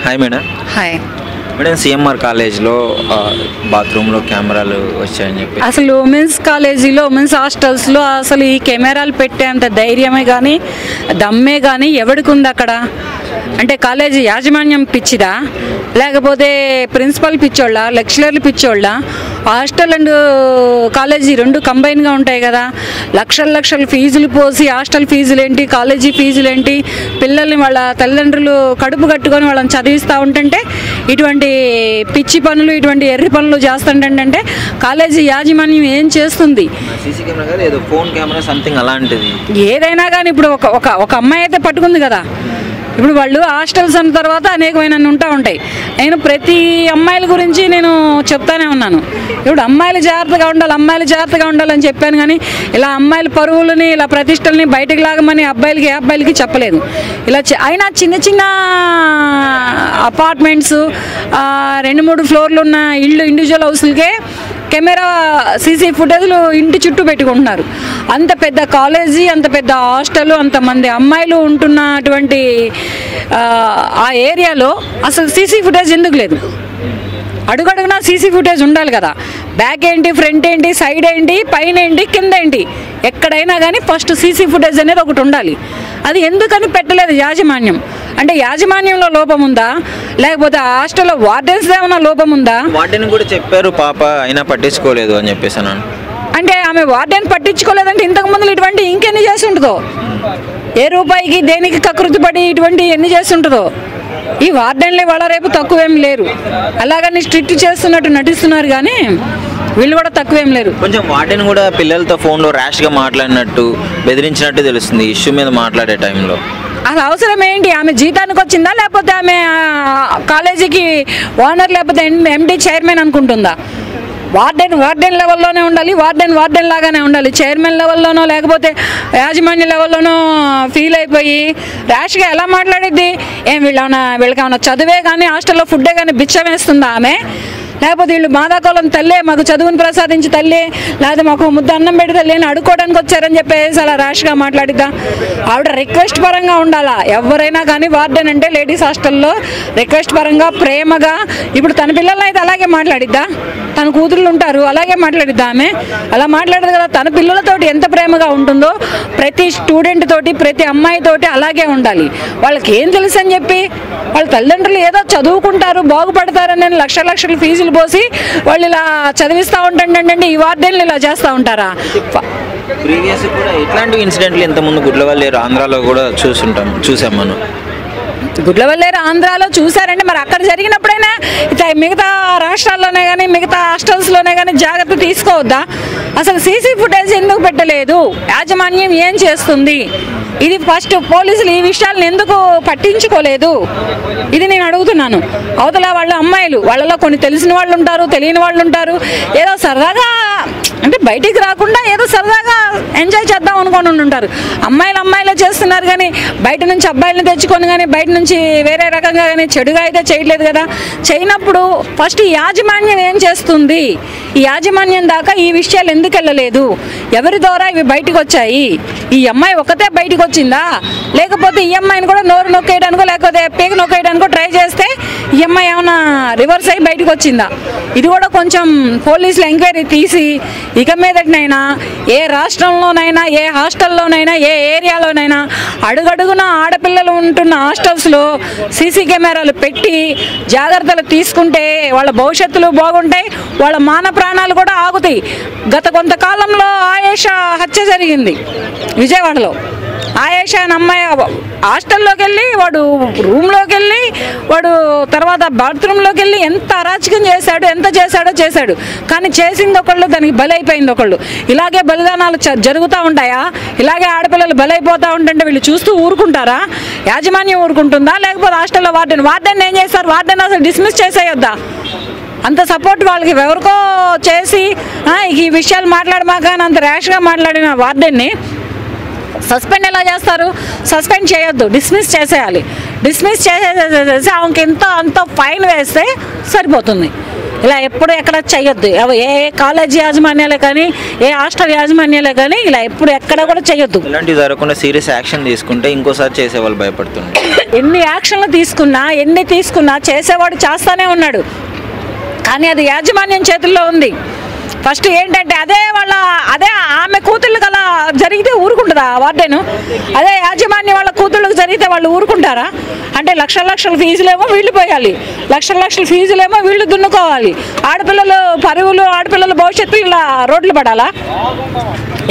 Hi madam. Hi madam, CMR కాలేజ్లో బాత్రూంలో కెమెరాలు వచ్చాయని చెప్పి అసలు ఉమెన్స్ కాలేజీలో ఉమెన్స్ హాస్టల్స్లో అసలు ఈ కెమెరాలు పెట్టేంత ధైర్యమే కానీ దమ్మే కానీ ఎవడికి ఉంది అక్కడ? అంటే కాలేజీ యాజమాన్యం పిచ్చిదా, లేకపోతే ప్రిన్సిపల్ పిచ్చోళ్ళ, లెక్చరర్లు పిచ్చోళ్ళ? హాస్టల్ అండ్ కాలేజీ రెండు కంబైన్గా ఉంటాయి కదా. లక్షల ఫీజులు పోసి హాస్టల్ ఫీజులు ఏంటి, కాలేజీ ఫీజులు ఏంటి, పిల్లల్ని వాళ్ళ తల్లిదండ్రులు కడుపు కట్టుకొని వాళ్ళని చదివిస్తూ ఉంటుంటే ఇటువంటి పిచ్చి పనులు, ఇటువంటి ఎర్రి పనులు చేస్తుంటే కాలేజీ యాజమాన్యం ఏం చేస్తుంది? సీసీ కెమెరా కాదు, ఏదో ఫోన్ కెమెరా సంథింగ్ అలాంటిది ఏదైనా కానీ ఇప్పుడు ఒక అమ్మాయి అయితే పట్టుకుంది కదా. ఇప్పుడు వాళ్ళు హాస్టల్స్ అన్న తర్వాత అనేకమైన ఉంటాయి. నేను ప్రతి అమ్మాయిల గురించి నేను చెప్తానే ఉన్నాను. ఇప్పుడు అమ్మాయిలు జాగ్రత్తగా ఉండాలని చెప్పాను, కానీ ఇలా అమ్మాయిల పరువులని, ఇలా ప్రతిష్టల్ని బయటకు లాగమని అబ్బాయిలకి చెప్పలేదు. ఇలా అయినా చిన్న అపార్ట్మెంట్స్, 2-3 ఫ్లోర్లు ఉన్న ఇళ్ళు, ఇండివిజువల్ హౌస్లకే కెమెరా సీసీ ఫుటేజ్లు ఇంటి చుట్టూ పెట్టుకుంటున్నారు. అంత పెద్ద కాలేజీ, అంత పెద్ద హాస్టల్, అంతమంది అమ్మాయిలు ఉంటున్నటువంటి ఆ ఏరియాలో అసలు సీసీ ఫుటేజ్ ఎందుకు లేదు? అడుగడుగునా సీసీ ఫుటేజ్ ఉండాలి కదా. బ్యాక్ ఏంటి, ఫ్రంట్ ఏంటి, సైడ్ ఏంటి, పైన ఏంటి, కింద ఏంటి, ఎక్కడైనా కానీ ఫస్ట్ సీసీ ఫుటేజ్ అనేది ఒకటి ఉండాలి. అది ఎందుకని పెట్టలేదు యాజమాన్యం? అంటే యాజమాన్యంలో లోపం ఉందా, లేకపోతే హాస్టల్లో వార్డెన్స్ ఏమైనా లోపం ఉందా? వార్డెన్ కూడా చెప్పారు పాప, అయినా పట్టించుకోలేదు అని చెప్పేసి అన్నాను. అంటే ఆమె వార్డెన్ పట్టించుకోలేదంటే ఇంతకుముందు ఇటువంటి ఇంకెన్ని చేసి ఉంటుందో, ఏ రూపాయికి దేనికి కకృతి పడి ఇటువంటి ఎన్ని చేసి ఉంటుందో. ఈ వార్డెన్లే వాళ్ళ రేపు తక్కువేం లేరు, అలాగని స్ట్రిక్ట్ చేస్తున్నట్టు నటిస్తున్నారు, కానీ వీళ్ళు కూడా తక్కువేం లేరు. కొంచెం వార్డెన్ కూడా పిల్లలతో ఫోన్లో ర్యాష్గా మాట్లాడినట్టు, బెదిరించినట్టు తెలుస్తుంది ఇష్యూ మీద మాట్లాడే టైంలో. అసలు అవసరం ఏంటి? ఆమె జీతానికి వచ్చిందా, లేకపోతే ఆమె కాలేజీకి ఓనర్, లేకపోతే ఎండి చైర్మన్ అనుకుంటుందా? వార్డెన్ లెవెల్లోనే ఉండాలి, వార్డెన్ లాగానే ఉండాలి. చైర్మన్ లెవెల్లోనో లేకపోతే యాజమాన్య లెవెల్లోనో ఫీల్ అయిపోయి ర్యాష్గా ఎలా మాట్లాడిద్ది? వీళ్ళకి ఏమన్నా చదివే కానీ, హాస్టల్లో ఫుడ్డే కానీ బిచ్చం వేస్తుందా ఆమె? లేకపోతే వీళ్ళు మాదాకోలం తల్లి, మాకు చదువుని ప్రసాదించి తల్లి, లేకపోతే మాకు ముద్ద అన్నం పెట్టి తల్లి అని అడుక్కోవడానికి వచ్చారని చెప్పేసి అలా ర్యాష్గా మాట్లాడిద్దా? ఆవిడ రిక్వెస్ట్ పరంగా ఉండాలా. ఎవరైనా కానీ వార్డెన్ అంటే లేడీస్ హాస్టల్లో రిక్వెస్ట్ పరంగా, ప్రేమగా. ఇప్పుడు తన పిల్లల్ని అయితే అలాగే మాట్లాడిద్దా? తన కూతుళ్ళు ఉంటారు, అలాగే మాట్లాడిద్దా ఆమె? అలా మాట్లాడదు కదా. తన పిల్లలతోటి ఎంత ప్రేమగా ఉంటుందో ప్రతి స్టూడెంట్ తోటి, ప్రతి అమ్మాయితోటి అలాగే ఉండాలి. వాళ్ళకి ఏం తెలుసు అని చెప్పి వాళ్ళ తల్లిదండ్రులు ఏదో చదువుకుంటారు, బాగుపడతారని లక్షల ఫీజులు పోసి వాళ్ళు ఇలా చదివిస్తూ ఉంటాంటే ఈ వార్డెన్లు ఇలా చేస్తూ ఉంటారా? ప్రీవియస్ కూడా ఇట్లాంటి ఇన్సిడెంట్లు ఇంతకుముందు గుడ్లవల్లేరు ఆంధ్రాలో కూడా చూసాం మనం. గుడ్లవల్లేరు ఆంధ్రాలో చూసారంటే మరి అక్కడ జరిగినప్పుడైనా మిగతా రాష్ట్రాల్లోనే కానీ, మిగతా హాస్టల్స్లోనే కానీ జాగ్రత్త తీసుకోవద్దా? అసలు సీసీ ఫుటేజ్ ఎందుకు పెట్టలేదు? యాజమాన్యం ఏం చేస్తుంది? ఇది ఫస్ట్ పోలీసులు ఈ విషయాలను ఎందుకు పట్టించుకోలేదు? ఇది నేను అడుగుతున్నాను. అవతల వాళ్ళ అమ్మాయిలు, వాళ్ళలో కొన్ని తెలిసిన వాళ్ళు ఉంటారు, తెలియని వాళ్ళు ఉంటారు. ఏదో సరదాగా అంటే బయటికి రాకుండా ఏదో సరదాగా ఎంజాయ్ చేద్దాం అనుకొని ఉంటారు. అమ్మాయిలే చేస్తున్నారు, కానీ బయట నుంచి అబ్బాయిలను తెచ్చుకొని కానీ, బయట నుంచి వేరే రకంగా కానీ చెడుగా అయితే చేయట్లేదు కదా. చేయనప్పుడు ఫస్ట్ ఈ యాజమాన్యం ఏం చేస్తుంది? ఈ యాజమాన్యం దాకా ఈ విషయాలు ఎందుకు వెళ్ళలేదు? ఎవరి ద్వారా ఇవి బయటకు వచ్చాయి? ఈ అమ్మాయి ఒకతే బయటకు వచ్చిందా, లేకపోతే ఈ అమ్మాయిని కూడా నోరు నొక్కేయడానికో లేకపోతే పేగ నొక్కేయడానికో ట్రై చేస్తే ఈ అమ్మాయి ఏమైనా రివర్స్ అయ్యి బయటకు వచ్చిందా? ఇది కూడా కొంచెం పోలీసులు ఎంక్వైరీ తీసి ఇక మీదటినైనా ఏ రాష్ట్రంలోనైనా, ఏ హాస్టల్లోనైనా, ఏ ఏరియాలోనైనా అడుగడుగున ఆడపిల్లలు ఉంటున్న హాస్టల్స్లో సీసీ కెమెరాలు పెట్టి జాగ్రత్తలు తీసుకుంటే వాళ్ళ భవిష్యత్తులు బాగుంటాయి, వాళ్ళ మాన ప్రాణాలు కూడా ఆగుతాయి. గత కొంతకాలంలో ఆయేషా హత్య జరిగింది విజయవాడలో. ఆయేషా అనే అమ్మాయి హాస్టల్లోకి వెళ్ళి, వాడు రూమ్లోకి వెళ్ళి, వాడు తర్వాత బాత్రూంలోకి వెళ్ళి ఎంత అరాచకం చేశాడు, ఎంత చేశాడో. కానీ చేసింది ఒకళ్ళు, దానికి బలైపోయింది ఒకళ్ళు. ఇలాగే బలిదానాలు జరుగుతూ ఉంటాయా? ఇలాగే ఆడపిల్లలు బలైపోతూ ఉంటుంటే వీళ్ళు చూస్తూ ఊరుకుంటారా? యాజమాన్యం ఊరుకుంటుందా? లేకపోతే హాస్టల్లో వార్డెన్ ఏం చేస్తారు? వార్డెన్ అసలు డిస్మిస్ చేసేయొద్దా? అంత సపోర్ట్ వాళ్ళకి ఎవరికో చేసి ఈ విషయాలు మాట్లాడమాక అంత ర్యాష్గా మాట్లాడిన వార్డెన్ని సస్పెండ్ ఎలా చేస్తారు? సస్పెండ్ చేయొద్దు, డిస్మిస్ చేసేయాలి. డిస్మిస్ చేసేసి ఆమెకి అంత ఫైన్ వేస్తే సరిపోతుంది. ఇలా ఎప్పుడు ఎక్కడ చేయొద్దు. ఏ కాలేజీ యాజమాన్యాలే కానీ, ఏ హాస్టల్ యాజమాన్యాలే కానీ ఇలా ఎప్పుడు ఎక్కడ కూడా చేయొద్దు. ఇలాంటివి జరగకుండా సీరియస్ యాక్షన్ తీసుకుంటే ఇంకోసారి చేసే వాళ్ళు భయపడుతుంది. ఎన్ని యాక్షన్లు తీసుకున్నా చేసేవాడు చేస్తానే ఉన్నాడు. కానీ అది యాజమాన్యం చేతుల్లో ఉంది. ఫస్ట్ ఏంటంటే అదే ఆమె కూతుళ్ళకి అలా జరిగితే ఊరుకుంటుందా వార్డెను? అదే యాజమాన్యం వాళ్ళ కూతుళ్ళకి జరిగితే వాళ్ళు ఊరుకుంటారా? అంటే లక్షల ఫీజులేమో వీళ్ళు పోయాలి, లక్షల ఫీజులేమో వీళ్ళు దున్నుకోవాలి. ఆడపిల్లలు పరువులు, ఆడపిల్లల భవిష్యత్తు ఇలా రోడ్లు పడాలా?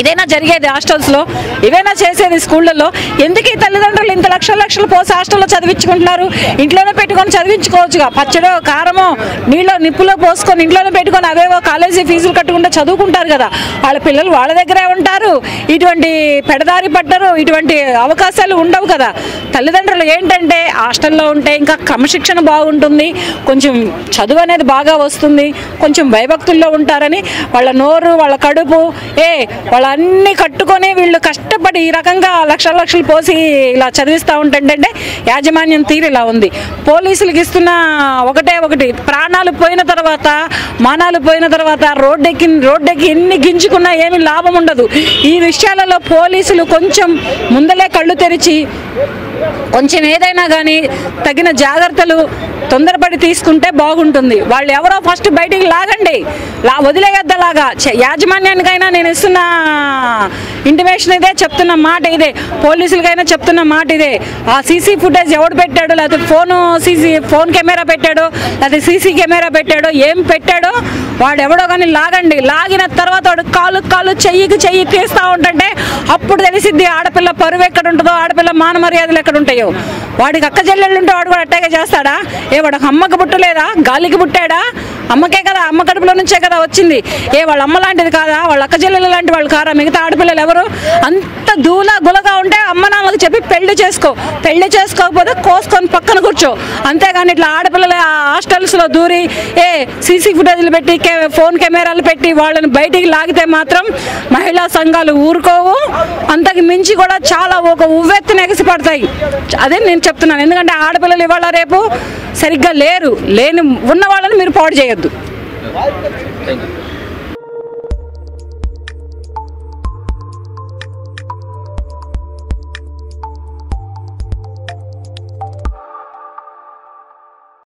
ఇదేనా జరిగేది హాస్టల్స్లో? ఇవేనా చేసేది స్కూళ్ళల్లో? ఎందుకు ఈ తల్లిదండ్రులు ఇంత లక్షలు పోసి హాస్టల్లో చదివించుకుంటున్నారు? ఇంట్లోనే పెట్టుకొని చదివించుకోవచ్చుగా. పచ్చడో కారమో నీళ్ళో నిప్పులో పోసుకొని ఇంట్లోనే పెట్టుకొని అవేవో కాలేజీ ఫీజులు కట్టుకుంటే చదువుకుంటారు కదా. వాళ్ళ పిల్లలు వాళ్ళ దగ్గరే ఉంటారు, ఇటువంటి పెడదారి పట్టరు, ఇటువంటి అవకాశాలు ఉండవు కదా. తల్లిదండ్రులు ఏంటంటే హాస్టల్లో ఉంటే ఇంకా క్రమశిక్షణ బాగుంటుంది, కొంచెం చదువు అనేది బాగా వస్తుంది, కొంచెం భయభక్తుల్లో ఉంటారని వాళ్ళ నోరు, వాళ్ళ కడుపు వాళ్ళన్నీ కట్టుకొని వీళ్ళు కష్టపడి ఈ రకంగా లక్షలు పోసి ఇలా చదివిస్తూ ఉంటుంటే యాజమాన్యం తీరు ఇలా ఉంది. పోలీసులకు ఇస్తున్న ఒకటి ప్రాణాలు పోయిన తర్వాత, మానాలు పోయిన తర్వాత రోడ్డెక్కి ఎన్ని గింజుకున్నా ఏమీ లాభం ఉండదు. ఈ విషయాలలో పోలీసులు కొంచెం ముందలే కళ్ళు తెరిచి కొంచెం ఏదైనా కానీ తగిన జాగ్రత్తలు తొందరపడి తీసుకుంటే బాగుంటుంది. వాళ్ళు ఎవరో ఫస్ట్ బయటికి లాగండి, వదిలేయద్దలాగా. యాజమాన్యానికైనా నేను ఇస్తున్న ఇంటిమేషన్ ఇదే, చెప్తున్న మాట ఇదే, పోలీసులకైనా చెప్తున్న మాట ఇదే. ఆ సీసీ ఫుటేజ్ ఎవడు పెట్టాడో, లేకపోతే ఫోన్ కెమెరా పెట్టాడో, లేకపోతే సీసీ కెమెరా పెట్టాడో, ఏం పెట్టాడో వాడెవడో కానీ లాగండి. లాగిన తర్వాత వాడు కాలు చెయ్యి తీస్తూ ఉంటుంటే అప్పుడు తెలిసిద్ది ఆడపిల్ల పరువు ఎక్కడ ఉంటుందో, ఆడపిల్ల మాన మర్యాదలు ఎక్కడ ఉంటాయో. వాడికి అక్క చెల్లెళ్ళు ఉంటే వాడు కూడా అట్టాగే చేస్తాడా? వాడికి అమ్మకి పుట్టలేదా? గాలికి పుట్టాడా? అమ్మకే కదా, అమ్మ కడుపులో నుంచే కదా వచ్చింది. వాళ్ళ అమ్మ లాంటిది కాదా? వాళ్ళ అక్క చెల్లెలు లాంటి వాళ్ళు కారా మిగతా ఆడపిల్లలు ఎవరు? అంత గులగా ఉంటే అమ్మ నాన్నలకు చెప్పి పెళ్లి చేసుకోకపోతే కోసుకొని పక్కన కూర్చో. అంతేగాని ఇట్లా ఆడపిల్లల హాస్టల్స్లో దూరి సీసీ ఫుటేజ్లు పెట్టి, ఫోన్ కెమెరాలు పెట్టి వాళ్ళని బయటికి లాగితే మాత్రం మహిళా సంఘాలు ఊరుకోవు. అంతకు మించి కూడా చాలా ఒక ఉవ్వెత్తున ఎగిసిపడతాయి. అదే నేను చెప్తున్నాను. ఎందుకంటే ఆడపిల్లలు ఇవాళ రేపు సరిగ్గా లేరు. ఉన్న వాళ్ళని మీరు పాడు చేయొద్దు.